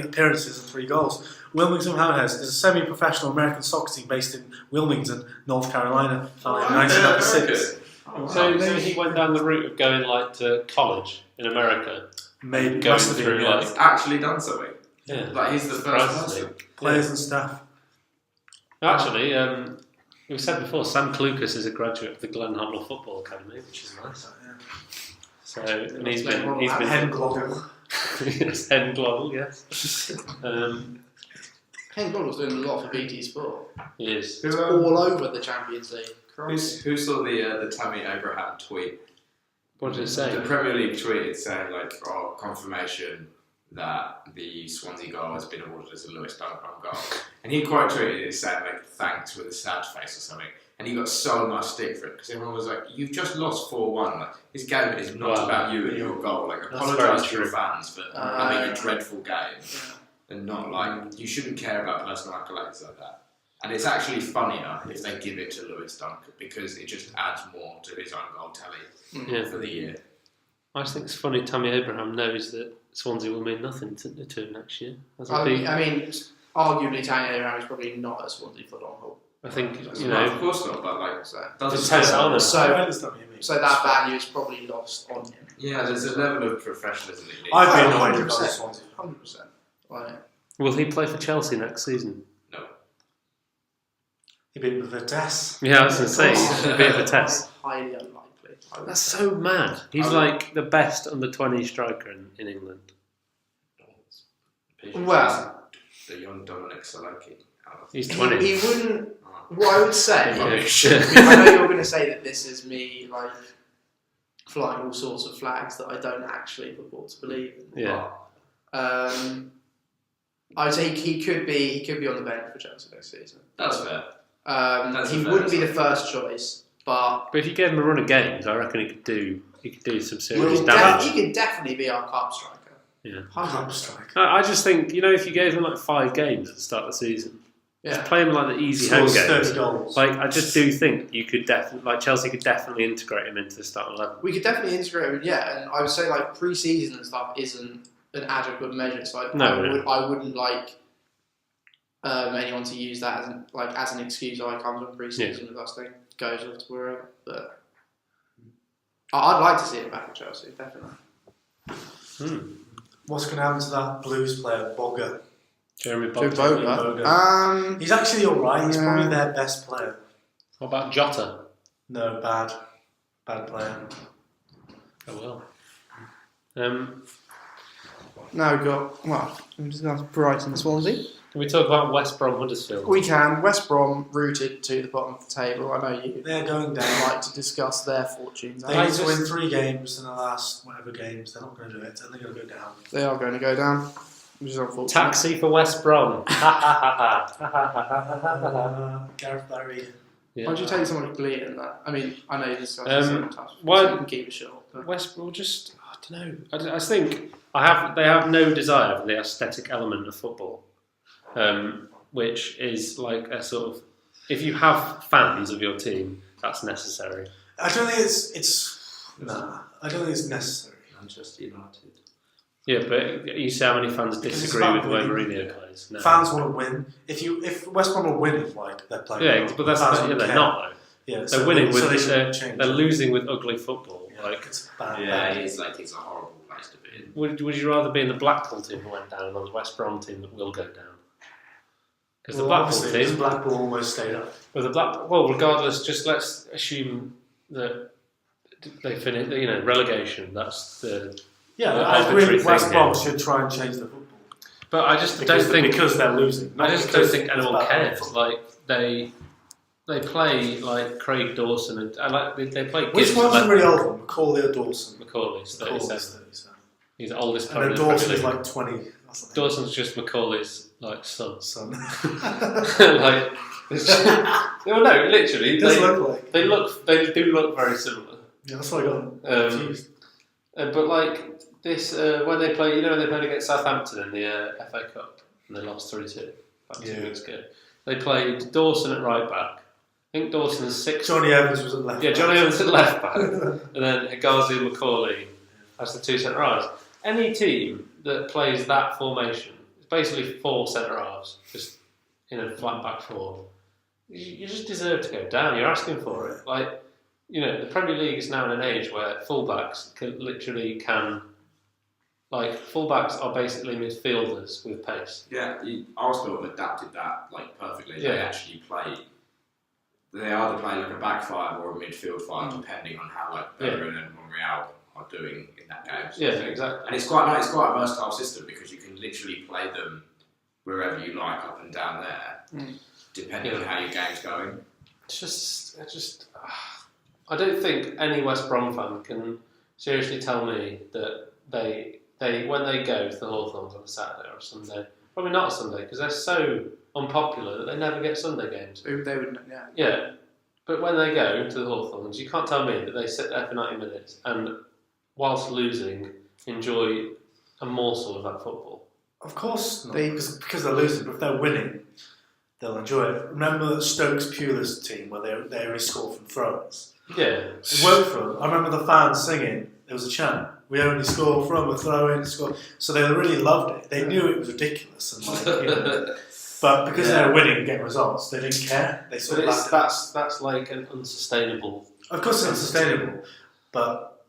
appearances and 3 goals. Wilmington Hammerheads is a semi-professional American soccer team based in Wilmington, North Carolina, founded in 1996. So he went down the route of going like to college in America. Maybe going must have through been, like He's actually done something. yeah. Like, he's the first person. players and staff. Actually, we said before, Sam Klukas is a graduate of the Glen Hunnell Football Academy, which is nice. So and he's been Hen Global. yes, Hen Global, yes. Ken Goddard's doing a lot for BT Sport. He is. It's all over the Champions League. Who saw the Tammy Abraham tweet? What did it say? The Premier League tweeted saying like, confirmation that the Swansea goal has been awarded as a Lewis Dunk goal. And he quite tweeted it saying like, thanks with a sad face or something. And he got so much stick for it because everyone was like, you've just lost 4-1. Like, this game is not about you and your goal. Like, apologise to your fans for having a dreadful game. Yeah. And not like, you shouldn't care about personal accolades like that. And it's actually funnier if they give it to Lewis Dunk because it just adds more to his own goal tally for the year. I just think it's funny Tammy Abraham knows that Swansea will mean nothing to him next year. I mean, arguably Tammy Abraham is probably not at Swansea for long haul. I think, of course not, but like, so that value is probably lost on him. Yeah, there's a level of professionalism that you need. I've been annoyed about Swansea. 100%. Right. Will he play for Chelsea next season? No. He'd be with Vitesse. Yeah, I was going to say, he'd be a Vitesse. Highly unlikely. That's so mad. He's like the best under-20 striker in England. Well, the young Dominic Solanke. He's 20. He wouldn't. What I would say, Yeah. I know you're going to say that this is me like flying all sorts of flags that I don't actually purport to believe in. Yeah. I would say he could be on the bench for Chelsea next season. That's fair. He wouldn't be the first choice, but if you gave him a run of games, I reckon he could do some he serious damage. could definitely be our cup striker. Yeah. Cup striker. I just think, if you gave him like 5 games at the start of the season, just play him like the easy home games. 30 goals. Like, I just do think you could definitely, like Chelsea could definitely integrate him into the starting 11. We could definitely integrate him, yeah, and I would say like pre-season and stuff isn't an adequate measure, so I wouldn't like anyone to use that as an excuse. Oh, he comes on pre-season with us, then goes off to wherever. But I'd like to see him back at Chelsea, definitely. What's going to happen to that Blues player, Bogger? Jeremy Joe Boga. Boga. He's actually alright. He's probably their best player. What about Jota? No, bad player. Oh well. Now we've got, I'm just going to Brighton Swansea. Can we talk about West Brom Huddersfield? We can. West Brom rooted to the bottom of the table. I know you They're going down. like to discuss their fortunes. They need to win 3 games in the last whatever games. They're not going to do it, and they're going to go down. They are going to go down, which is unfortunate. Taxi for West Brom. Gareth Barry. Yeah. Why don't you take so much glee in that? I mean, I know you discussed it several times. why- So you can keep it short. But West Brom just, I don't know. I think they have no desire for the aesthetic element of football, which is like a sort of, if you have fans of your team, that's necessary. I don't think I don't think it's necessary. Manchester United. Yeah, but you see how many fans Because it's disagree about with the way winning. Mourinho plays. No. Fans want to win. If West Brom are winning, like they're playing. Yeah, well, but that's fans not, won't they're care. not though. Yeah, They're winning so with they shouldn't change they're it. losing with ugly football. Yeah, Like, it's bad. Yeah, it's a horrible place to be in. would you rather be in the Blackpool team that went down or the West Brom team that will go down? Because the Blackpool obviously, team, Blackpool almost stayed up. regardless, just let's assume that they finish, relegation. That's the. Yeah, the I arbitrary agree. West thing Brom here. should try and change the football. But I just don't think because they're losing. I not just don't because think it's anyone bad cares. football. Like they play like Craig Dawson and they play. Which Gibbs one's the left- really old one? Macaulay or Dawson? Macaulay's 37. Macaulay's 37. He's the oldest And player then in the Premier Dawson is League. like 20 or something. Dawson's just Macaulay's like son. Son. Like, well, no, literally, It does look like. they do look very similar. Yeah, that's why I got confused. But like this, when they play, when they played against Southampton in the FA Cup and they lost 3-2 about 2 weeks ago. They played Dawson at right back. I think Dawson's 6. Johnny Evans was at left. Yeah, Johnny Evans at left back, and then Higazi and Macaulay as the 2 centre halves. Any team that plays that formation, it's basically 4 centre halves, just in a flat back 4. You just deserve to go down. You're asking for it. Like, the Premier League is now in an age where fullbacks fullbacks are basically midfielders with pace. Yeah, Arsenal have adapted that perfectly. Yeah. They actually play. They either play like a back 5 or a midfield 5, depending on how Bellerin and Monreal are doing in that game. Yeah, exactly. And it's quite a versatile system because you can literally play them wherever you like, up and down there, depending on how your game's going. It's just. I don't think any West Brom fan can seriously tell me that they when they go to the Hawthorns on a Saturday or a Sunday, probably not a Sunday because they're so unpopular that they never get Sunday games. they would, yeah. Yeah, but when they go to the Hawthorns, you can't tell me that they sit there for 90 minutes and, whilst losing, enjoy a morsel of that football. Of course not, because they're losing, but if they're winning, they'll enjoy it. Remember the Stokes-Pulis team where they only score from throw-ins? Yeah. It worked for them. I remember the fans singing, there was a chant, we only score from a throw-in, so they really loved it. They knew it was ridiculous, and but because they're winning and getting results, they didn't care. They sort of that's like an unsustainable. Of course, it's unsustainable, but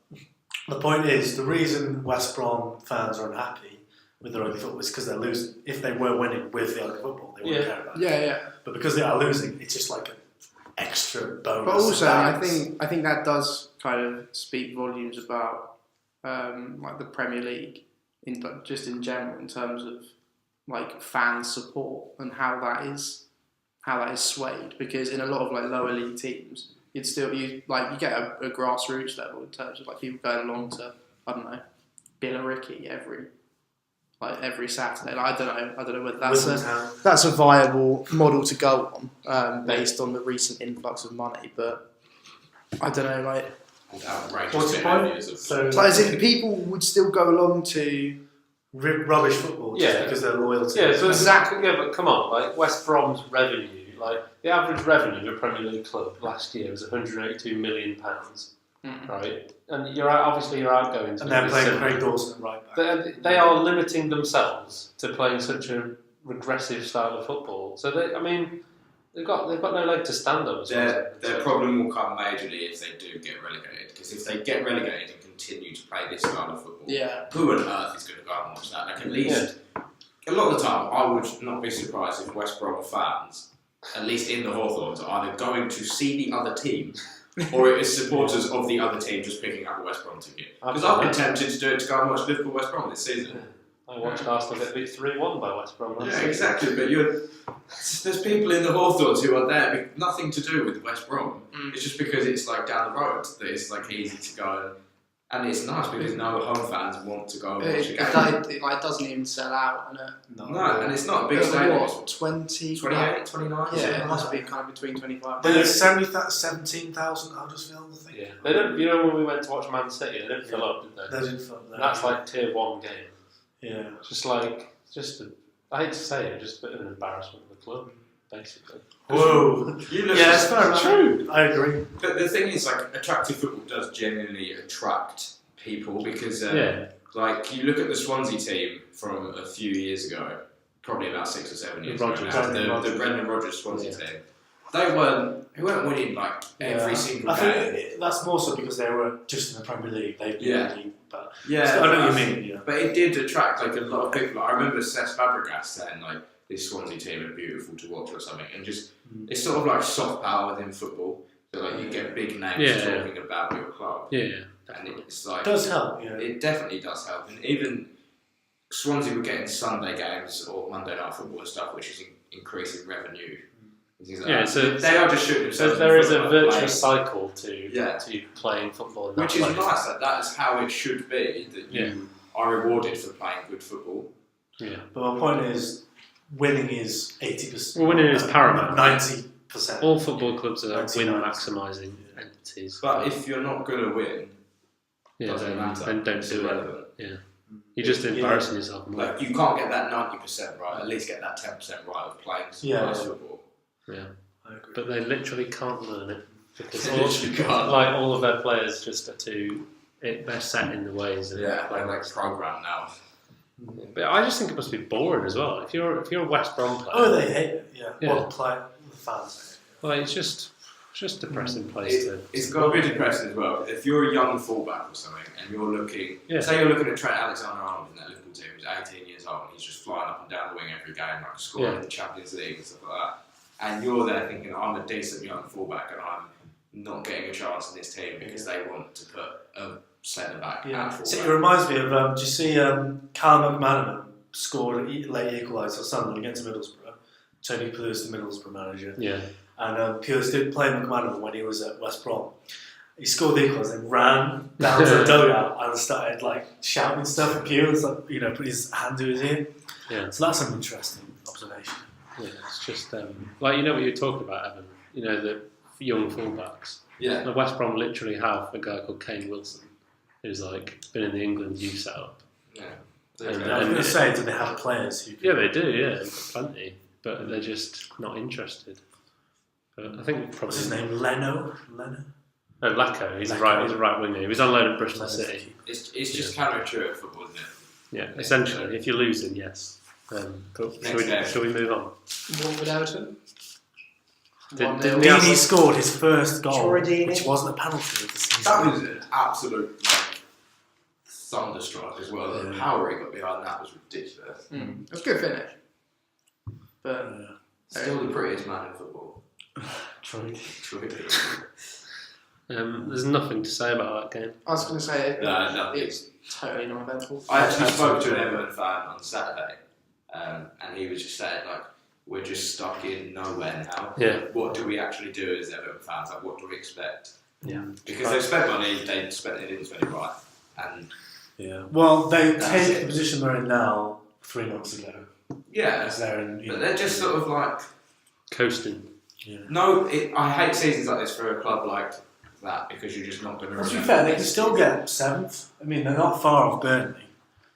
the point is, the reason West Brom fans are unhappy with their ugly football is because they're losing. If they were winning with the ugly football, they wouldn't care about it. Yeah. But because they are losing, it's just like an extra bonus. But also, I think that does kind of speak volumes about the Premier League in general in terms of fan support and how that is swayed, because in a lot of lower league teams you get a grassroots level in terms of people going along to Billericay every Saturday. I don't know whether that's a viable model to go on based on the recent influx of money, but I don't know what's the point? So as in people would still go along to rubbish football just because they're loyal to it. So exactly. Yeah, but come on, West Brom's revenue, the average revenue of a Premier League club last year was £182 million, right? And your outgoings. And they're playing Craig Dawson at right back. They are limiting themselves to playing such a regressive style of football. So they've got no leg to stand on. Their problem will come majorly if they do get relegated. Because if they get relegated and continue to play this style of football, who on earth is going to go and watch that? at least a lot of the time I would not be surprised if West Brom fans, at least in the Hawthorns, are either going to see the other team or it is supporters of the other team just picking up a West Brom ticket. Because I've been tempted to do it to go and watch Liverpool West Brom this season. I watched Arsenal get beat 3-1 by West Brom. Yeah, exactly. But there's people in the Hawthorns who are there with nothing to do with West Brom. It's just because it's like down the road that it's like easy to go and it's nice because no home fans want to go and watch a game. It doesn't even sell out, No, and it's not a big stadium. What, 20? 28, 29? Yeah, it must be kind of between 25. There's 17,000 Huddersfield, I think. Yeah, they don't. You know when we went to watch Man City, they didn't fill up, did they? They didn't fill up. That's like tier 1 game. Yeah. I hate to say it, just a bit of an embarrassment for the club, basically. Whoa. Yeah, it's very true. I agree. But the thing is, like, attractive football does genuinely attract people because, like, you look at the Swansea team from a few years ago, probably about 6 or 7 years ago now, the Brendan Rodgers Swansea team. They weren't winning like every single game. I think that's more so because they were just in the Premier League. They really, but yeah, I know what you mean. Yeah. But it did attract like a lot of people. Like, I remember Cesc Fabregas saying like this Swansea team are beautiful to watch or something, and just it's sort of like soft power within football. So like you get big names talking about your club. Yeah, and it's like it does help. Yeah, it definitely does help, and even Swansea were getting Sunday games or Monday night football and stuff, which is increasing revenue. Like so they are just shooting themselves. So there is a virtuous cycle to playing football, which is nice. That is how it should be. That you are rewarded for playing good football. Yeah, but my point is, winning is 80%. Well, winning is paramount. 90%. All football clubs are win maximising entities. But if you're not going to win, then don't do it. Yeah. You're just embarrassing yourself more. Like you can't get that 90% right. At least get that 10% right of playing nice football. Yeah, but they literally can't learn it because all of their players just are they're set in the ways. They're like programmed now. But I just think it must be boring as well. If you're a West Brom player, they hate it. Yeah. Well, the fans. Well, it's just a depressing place to. It's got to be depressing as well. If you're a young fullback or something, and you're looking, say you're looking at Trent Alexander-Arnold in that Liverpool team, who's 18 years old, and he's just flying up and down the wing every game, like scoring in the Champions League and stuff like that. And you're there thinking, I'm a decent young fullback and I'm not getting a chance in this team because they want to put a centre back at fullback. So it reminds me of, do you see Callum McManaman scored a late equaliser for Sunderland against Middlesbrough? Tony Pulis, the Middlesbrough manager. Yeah. And Pulis did play McManaman when he was at West Brom. He scored the equaliser and ran down to the dugout and started like shouting stuff at Pulis, like, put his hand to his ear. Yeah. So that's an interesting observation. Yeah, it's just like what you were talking about, Evan. The young fullbacks. Yeah. The West Brom literally have a guy called Kane Wilson, who's like been in the England youth setup. Yeah. I was going to say, do they have players who? Yeah, they do. Yeah, they've got plenty, but they're just not interested. But I think probably. What's his name? Leno. Oh, Lacko. He's a right winger. He was was on loan at Bristol City. It's just counterintuitive football, isn't it? Yeah, essentially. If you're losing, yes. Shall we move on? What would Everton? Deeney scored his first goal, which wasn't a penalty of the season. That was an absolute thunderstruck as well. The power he got behind that was ridiculous. It was a good finish. But still the prettiest man in football. True. There's nothing to say about that game. I was going to say it's totally non-eventful. I actually spoke to an Everton fan on Saturday, and he was just saying like, we're just stuck in nowhere now. Yeah. What do we actually do as Everton fans? Like, what do we expect? Yeah. Because they've spent money, they didn't spend it right, and well, they take the position they're in now 3 months ago. Yeah. But they're just sort of like coasting. Yeah. No, I hate seasons like this for a club like that because you're just not going to. To be fair, they can still get 7th. I mean, they're not far off Burnley.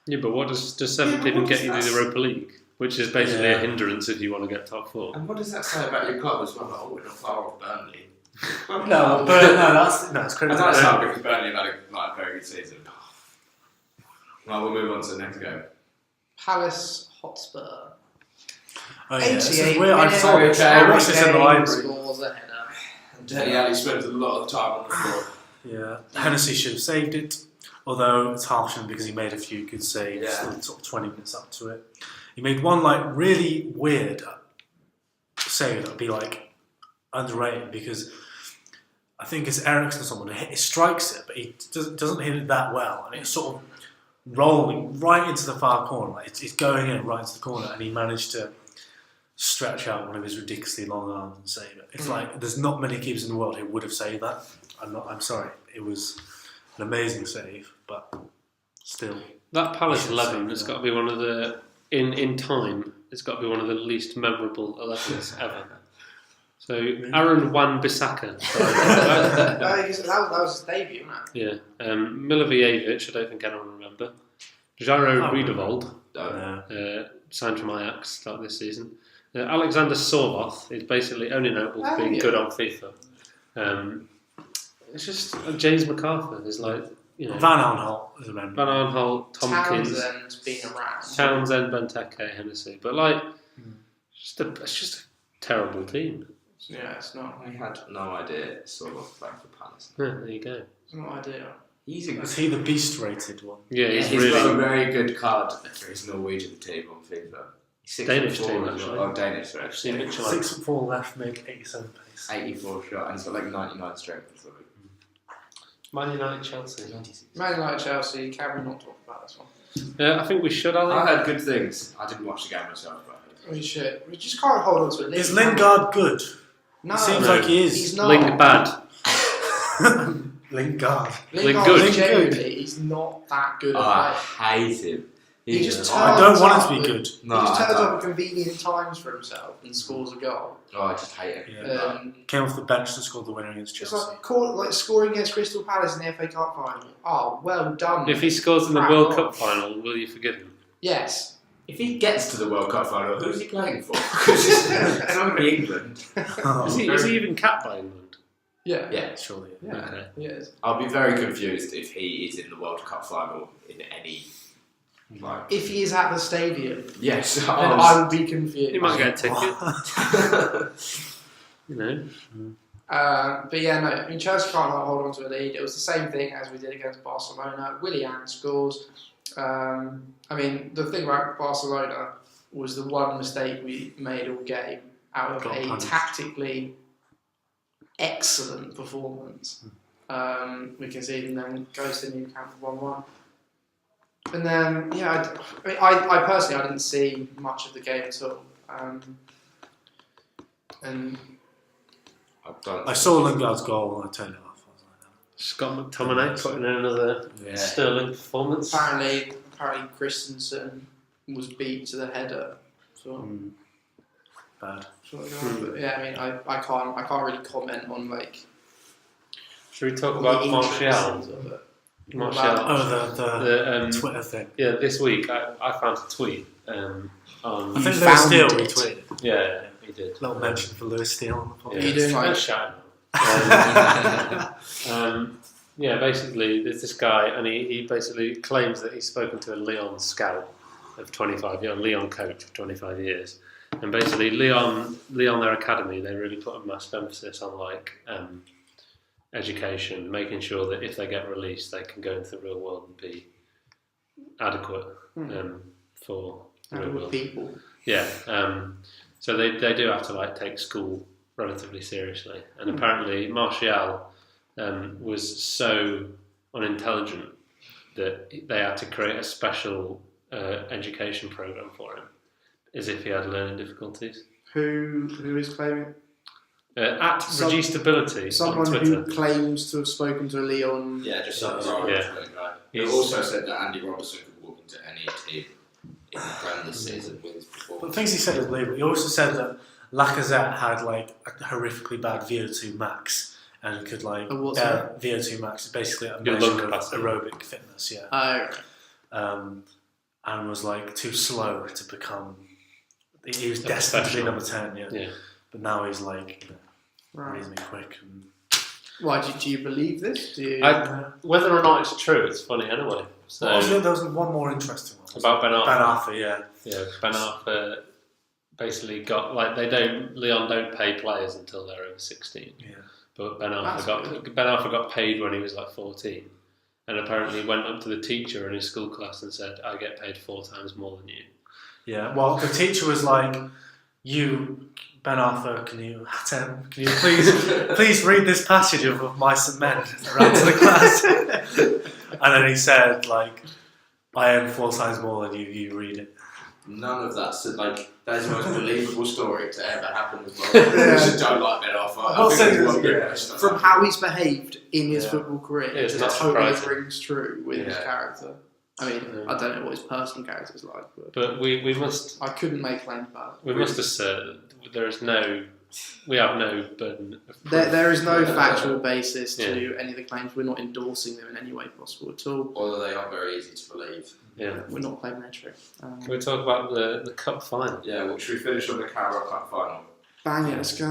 Yeah, but what does 7th even get you to the Europa League? Which is basically a hindrance if you want to get top 4. And what does that say about your club as well? Like, we're not far off Burnley. That's critical. And that's not because Burnley have had a very good season. Well, we'll move on to the next game. Palace Hotspur. Oh, yeah. 88 weird. I watched this in the library. Scores a header. Dele Alli spends a lot of time on the floor. Yeah, Hennessy should have saved it, although it's harsh on him because he made a few good saves, sort of 20 minutes up to it. He made one really weird save that would be underrated because I think it's Ericsson or someone who strikes it, but he doesn't hit it that well, and it's sort of rolling right into the far corner. It's going in right into the corner, and he managed to stretch out one of his ridiculously long arms and save it. It's there's not many keepers in the world who would have saved that. I'm sorry. It was an amazing save, but still. That Palace 11 has got to be one of the in time. It's got to be one of the least memorable 11s ever. So Aaron Wan-Bissaka. that was his debut, wasn't it? Yeah. Milivojevic, I don't think anyone will remember. Jaro Riedewald, signed from Ajax, start this season. Alexander Sorloth is basically only notable for being good on FIFA. It's just James McArthur is Van Aanholt is around. Van Aanholt, Tompkins, Townsend's been around. Townsend, Benteke, Hennessy, but it's just a terrible team. Yeah, it's not. I had no idea sort of playing for Palace. Yeah, there you go. It's no idea. Is he the beast rated one? Yeah, he's really got a very good card for his Norwegian team on FIFA. Danish team, actually. Oh, Danish, right. 6'4" left, made 87 pace. 84 shot, and he's got 99 strength or something. Man United, Chelsea. Man United, Chelsea. Can we not talk about this one? I think we should, Ali. I heard good things. I didn't watch the game myself, but I heard. We should. We just can't hold on to it. Is Lingard good? No. It seems like he is. He's not. Link bad. Lingard. good. Genuinely, he's not that good. I hate him. He just I don't want him to be good. No, he just turns up at convenient times for himself and scores a goal. Oh, I just hate him. Yeah. Came off the bench and scored the winner against It's Chelsea. like scoring against Crystal Palace in the FA Cup final. Oh, well done. If he scores in the World Cup final, will you forgive him? Yes. If he gets to the World Cup final, who's he playing for? Because it's not going to be England. Is he even capped by England? Yeah. Yeah. Surely. Yeah. Okay. Yes. I'll be very confused if he is in the World Cup final in any. If he is at the stadium, Yes, then I would be confused. He might get a ticket. But yeah, no. I mean, Chelsea can't hold on to a lead. It was the same thing as we did against Barcelona. Willian scores. I mean, the thing about Barcelona was the one mistake we made all game out of a tactically excellent performance. We conceded and then goes to New Camp 1-1. And then, I personally didn't see much of the game at all. And I saw Lingard's goal and I turned it off. I was like, Scott McTominay putting in another sterling performance. apparently Christensen was beat to the header. So, bad. but yeah, I mean, I can't really comment on Should we talk about Martial? Martial. The Twitter thing. Yeah, this week I found a tweet on. I think Lewis Steele retweeted. Yeah, he did. Little mention for Lewis Steele on the podcast. Are you doing like shout? Basically, there's this guy, and he basically claims that he's spoken to a Lyon scout of 25 years, Lyon coach of 25 years, and basically Lyon, their academy, they really put a massive emphasis on education, making sure that if they get released, they can go into the real world and be adequate for the real world. people. Yeah, so they do have to take school relatively seriously, and apparently Martial was so unintelligent that they had to create a special education program for him, as if he had learning difficulties. Who is claiming? At Reducability someone on Twitter. who claims to have spoken to Leon. Yeah, just some guy. He also said that Andy Robertson could walk into any team in the Prem this season with his performance. But the things he said was believable. He also said that Lacazette had a horrifically bad VO2 max and could VO2 max is basically a measure of aerobic fitness. Yeah. And was too slow to become. He was destined to be number 10. Yeah. But now he's reasonably quick. And Why do you believe this? Whether or not it's true, it's funny anyway. So there was one more interesting one about Ben Arthur. Ben Arthur, yeah. Ben Arthur basically got Leon don't pay players until they're over 16. Yeah. but Ben Arthur got paid when he was like 14, and apparently went up to the teacher in his school class and said, "I get paid 4 times more than you." Yeah, well, the teacher was like, "You, Ben Arthur, can you please read this passage of Mice and Men around to the class?" And then he said, like, "I earn 4 times more than you. You read it." None of that's like that is the most believable story to ever happen as well. I just don't like Ben Arthur. not saying From how he's behaved in his football career, It's it not just totally surprising. rings true with his character. I mean, I don't know what his personal character's like, But we must I couldn't make claims about it. we must assert that we have no burden. There is no factual basis to any of the claims. We're not endorsing them in any way possible at all. Although they are very easy to believe. Yeah. We're not claiming their trick. Can we talk about the cup final? Yeah, well, should we finish on the Carabao Cup Final? Bang it, let's go.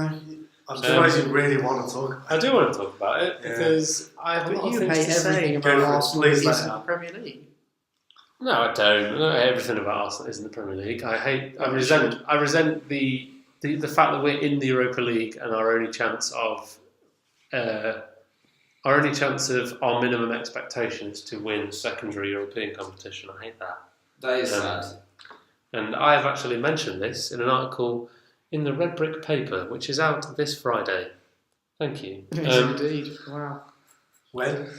I'm surprised you really want to talk about I do want to talk about it Because I have a lot of you things hate to say everything about about Arsenal Please that let isn't it the out. Premier League. No, I don't. I hate everything about Arsenal is in the Premier League. I resent the fact that we're in the Europa League and our only chance of our minimum expectation is to win secondary European competition. I hate that. That is sad. And I have actually mentioned this in an article in the Redbrick paper, which is out this Friday. Thank you. Yes, indeed. Wow. when.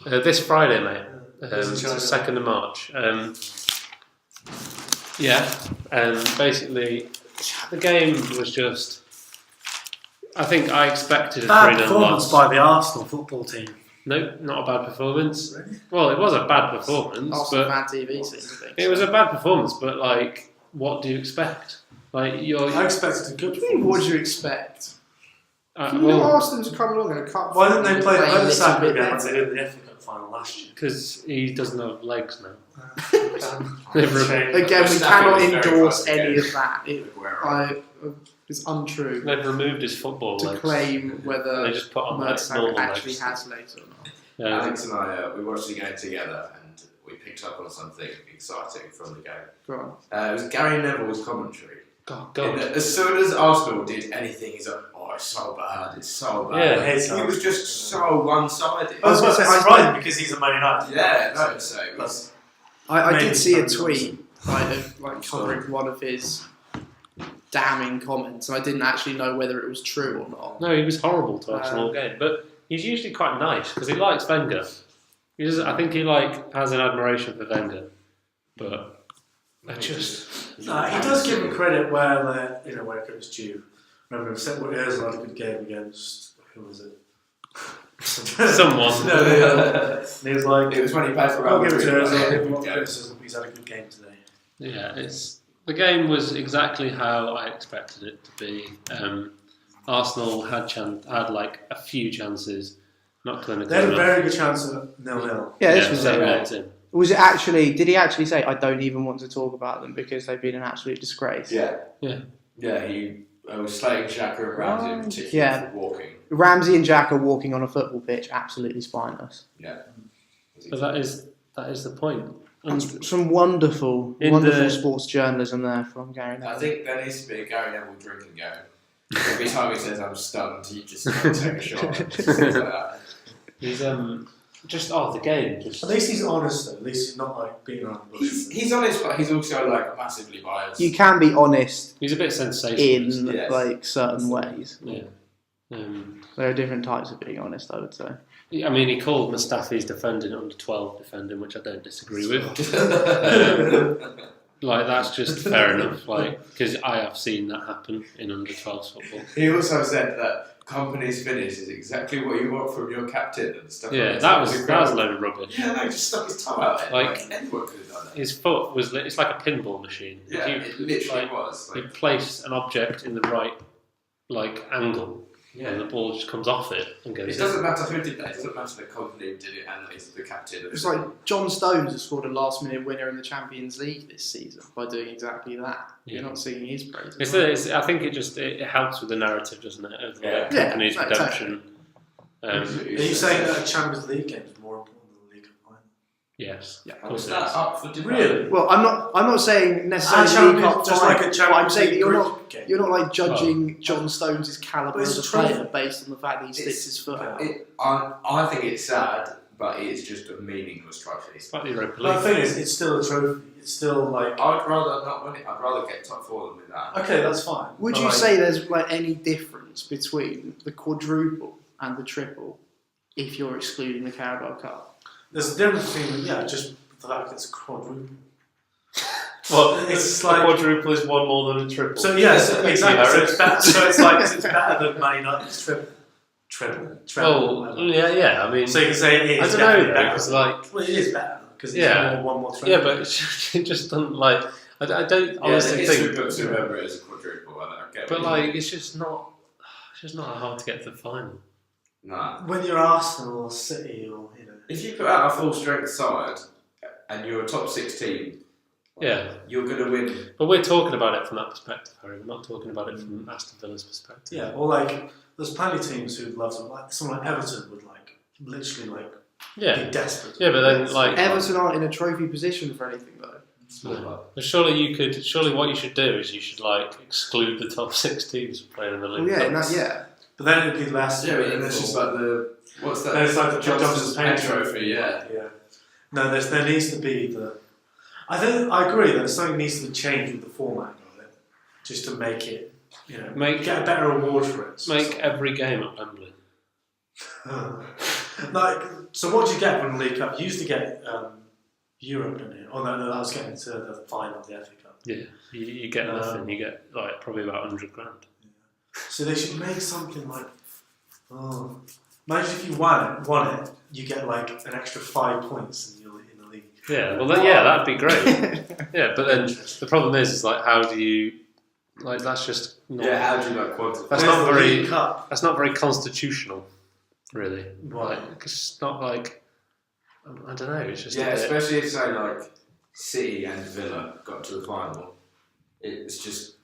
This Friday, mate. It's China. 2nd of March. Basically, the game was just. I think I expected a 3-0 Bad performance loss. by the Arsenal football team. No, not a bad performance. Really? Well, it was a bad performance, Arsenal but fan TV seems to think. it was a bad performance. But like, what do you expect? Like, I expected a good What do you expect? You well, asked them to come along in a cup. Why didn't they play a the little Soccer bit again like they better? did in the FA Cup final last year? because he doesn't have legs now. Again, we Mustafi cannot was very endorse fast any again. of that. It's untrue They've removed his football to legs. claim whether They just put on like Mertesacker normal actually legs. has legs or not. Alex and I, we watched the game together and we picked up on something exciting from the game. Go on. It was Gary Neville's commentary. God. As soon as Arsenal did anything, he's like, "Oh, it's so bad, it's so bad." Yeah, He was just so one-sided. I was going to say surprising because he's a Man United. Yeah, no, so it was. I Maybe did see a it's tweet like covering one of his damning comments, and I didn't actually know whether it was true or not. No, he was horrible to us all game, but he's usually quite nice because he likes Wenger. I think he has an admiration for Wenger, but I just He does give him credit where it's due. Remember, Ozil had a good game against who was it? someone. And he was like, It was when he played for "I'll Real give it to Madrid. Ozil. I'll give him Yeah. criticism. He's had a good game today." Yeah, the game was exactly how I expected it to be. Arsenal had like a few chances, not clinical They had a enough. very good chance of 0-0. Yeah, this was so it. it's in. Was it actually? Did he actually say, "I don't even want to talk about them because they've been an absolute disgrace"? Yeah. Yeah. He was slating Xhaka and Ramsey in particular Yeah. for walking. Ramsey and Jack are walking on a football pitch, absolutely spineless. Yeah. But that is the point. And Some wonderful sports journalism there from Gary I Neville. think there needs to be a Gary Neville drinking game. Every time he says I'm stunned, you just take a shot. Just things like that. he's the game. At least he's honest though. At least he's not like beating around the bush. He's honest, but he's also like massively biased. You can be honest He's a bit sensationalist. in Yes. like certain ways. Yeah. There are different types of being honest, I would say. I mean, he called Mustafi's defending under 12 defending, which I don't disagree with. That's just fair enough. Because I have seen that happen in under 12s football. He also said that company's finish is exactly what you want from your captain and stuff. Yeah, like that was a load of rubbish. Yeah, no, he just stuck his toe out there. Like, anyone could have done that. His foot was. It's like a pinball machine. Yeah, it literally was. You place an object in the right angle, Yeah. and the ball just comes off it and goes. It doesn't matter who did that. It doesn't matter the company who did it and he's the captain. It's like John Stones has scored a last-minute winner in the Champions League this season by doing exactly that. Yeah. You're not singing his praises. I think it helps with the narrative, doesn't it? Of Yeah. company's Yeah, redemption. Are you saying that a Champions League game is more important than the League Cup final? Yes. Yeah. Of How course is it that is. up for debate? Really? Well, I'm not saying necessarily Champions- League Cup just final, like a but I'm Champions saying that League you're group not game. like judging John Stones' calibre But it's as a a trophy. player based on the fact that he sticks his foot out. I think it's sad, but it's just a meaningless trophy. It's like the Europa But the League. thing is, it's still a trophy. It's still like. I'd rather not win it. I'd rather get top 4 than win that. Okay, that's fine. Would But you like, say there's like any difference between the quadruple and the triple if you're excluding the Carabao Cup? there's a difference between just the fact that it's a quadruple? Well, It's a like- quadruple is one more than a triple. So yes, exactly. So Harris. it's better. So it's like it's better than Man United's treble. Oh, yeah. I mean, So you can say it I is. don't know definitely though, better. because like, Well, it is better because it's Yeah. one more treble. yeah, but it just doesn't like. I don't honestly it's think. good to remember it as a quadruple. I don't get But what you like, it's just not hard to get to the final. mean. Nah. when you're Arsenal or City or If you put out a full strength side and you're a top 6 team, Yeah, you're going to win. but we're talking about it from that perspective, Harry. We're not talking about it from Aston Villa's perspective. yeah, or like there's plenty of teams who'd love to like someone like Everton would like literally like Yeah, be desperate. yeah, but then like, Everton aren't in a trophy position for anything though. no. But surely what you should do is you should like exclude the top 6 teams from playing in the Well, league. yeah, and that, yeah. But then it'd be less. Yeah, but it's just like what's that? Then it's like the Johnson's Paint Paint Trophy, yeah. Yeah. No, there needs to be the. I agree that something needs to be changed with the format of it, just to make it, get a better reward for it. Make every game at Wembley. So what do you get from the League Cup? You used to get Europe, didn't you? Oh no, that was getting to the final of the FA Cup. Yeah, you get nothing. You get like probably about 100 grand. So they should make something like. Imagine if you won it, you get like an extra 5 points in the league. Yeah, well, that'd be great. Yeah, but then the problem is like, how do you like? That's just not. Yeah, how do you like quantify? That's There's not the very. League Cup. That's not very constitutional, really. Why? Like, 'cause it's not like. I don't know. It's just Yeah, a bit, especially if say like City and Villa got to the final. It's just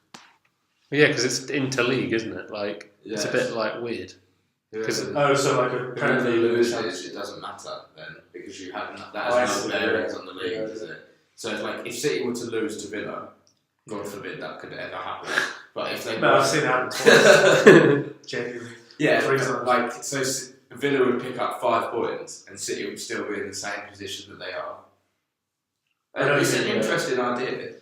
yeah, because it's interleague, isn't it? Like it's a Yeah. bit like weird. whoever Oh, so like a Premier whoever League loses, it doesn't matter then because you have that Oh, I has see, no bearings yeah. on the league, Yeah. does it? So it's like if City were to lose to Villa, God forbid that could ever happen. But if they No, I've seen it happen twice. Genuinely. yeah, Three but, times. like so Villa would pick up 5 points and City would still be in the same position that they are. I It's an know. interesting idea.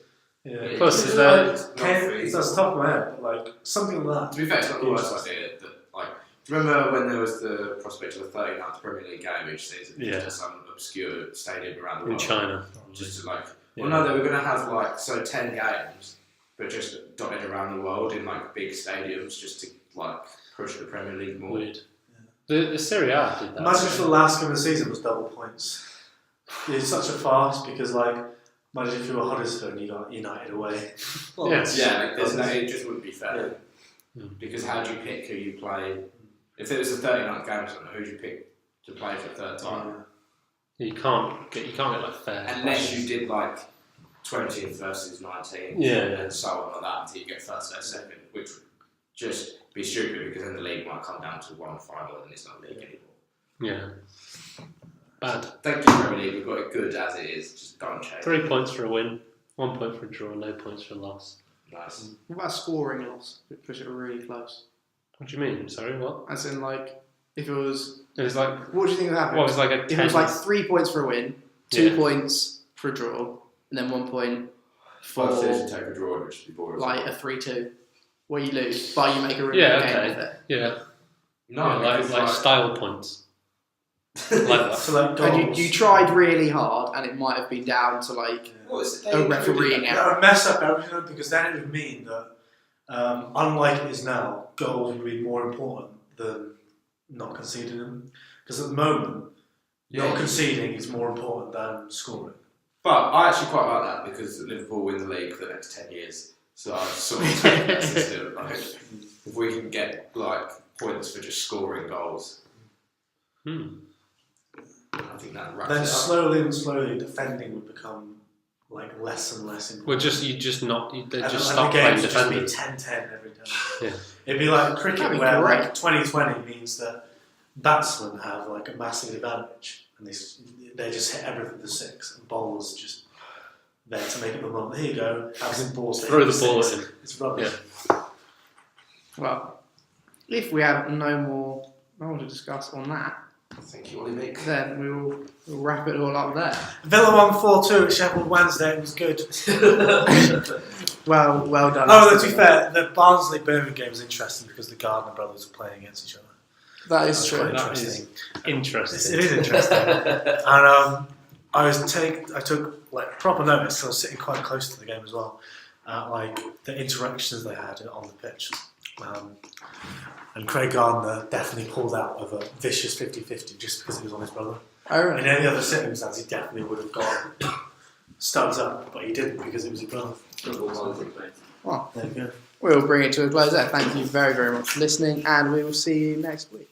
Yeah. Plus, It's is there- not feasible. That's top of my head, but like something like To that. be fair, it's not the worst idea. That, like, do you remember when there was the prospect of a 39th Premier League game each season Yeah. to some obscure stadium around the in world? China. Just to like, Yeah. well, no, they were going to have like 10 games, but just dotted around the world in like big stadiums, just to like push the Premier League more. Weird. The Serie A did that. Imagine if the last game of the season was double points. It's such a farce because like imagine if you were Huddersfield and you got United away. Well, Yeah. it's- Yeah, like, there's no, it just wouldn't be fair. Yeah. Because how do you pick who you play? If it was a 39th game or something, who do you pick to play for the third time? You can't get like fair. Unless you did like 20th versus 19th Yeah. and so on like that until you get first or second, which would just be stupid because then the league might come down to one final and it's not a league anymore. Yeah. Bad. Thank you, Premier League. We've got it good as it is. Just don't change. 3 points for a win, 1 point for a draw, no points for a loss. Nice. What about a scoring loss? Push it really close. What do you mean? Sorry, what? As in, like, if it was. It was like What do you think would happen? what was like a If 10. it was like 3 points for a win, 2 Yeah. points for a draw, and then 1 point for Both teams take a draw, which would be boring. like a 3-2, where you lose, but you make a really Yeah, good game okay. with it. Yeah. no, Yeah, because, like style points. Like that. So like goals. And you tried really hard, and it might have been down to like What's a refereeing That error. would mess up everything because then it would mean that, unlike it is now, goals would be more important than not conceding them. Because at the moment, not conceding is more important than scoring. But I actually quite like that because Liverpool win the league for the next 10 years. So I sort of take that system. Like, if we can get like points for just scoring goals, I think that wraps Then it up. slowly, defending would become like less and less important. Well, they just And stop the playing games would just be defending. 10-10 every time. Yeah. It'd be like cricket That'd be where great. like 2020 means that batsmen have like a massive advantage and they just hit everything for 6, and bowlers just there to make it the moment. Here you go, have some balls. Throw the ball in. It's rubbish. Well, if we have no more to discuss on that, Thank you, Olli Mick. then we'll wrap it all up there. Villa won 4-2 at Sheffield Wednesday. It was good. Well done. Oh, to be fair, the Barnsley-Birmingham game was interesting because the Gardner brothers were playing against each other. That is true. Quite That interesting. Interesting. It is interesting. And I took like proper notice. So I was sitting quite close to the game as well. Like the interactions they had on the pitch. And Craig Gardner definitely pulled out of a vicious 50-50 just because he was on his brother. Oh, really? In any other circumstance, he definitely would have gone studs up, but he didn't because it was his brother. Well, There you go. we'll bring it to a close there. Thank you very, very much for listening, and we will see you next week.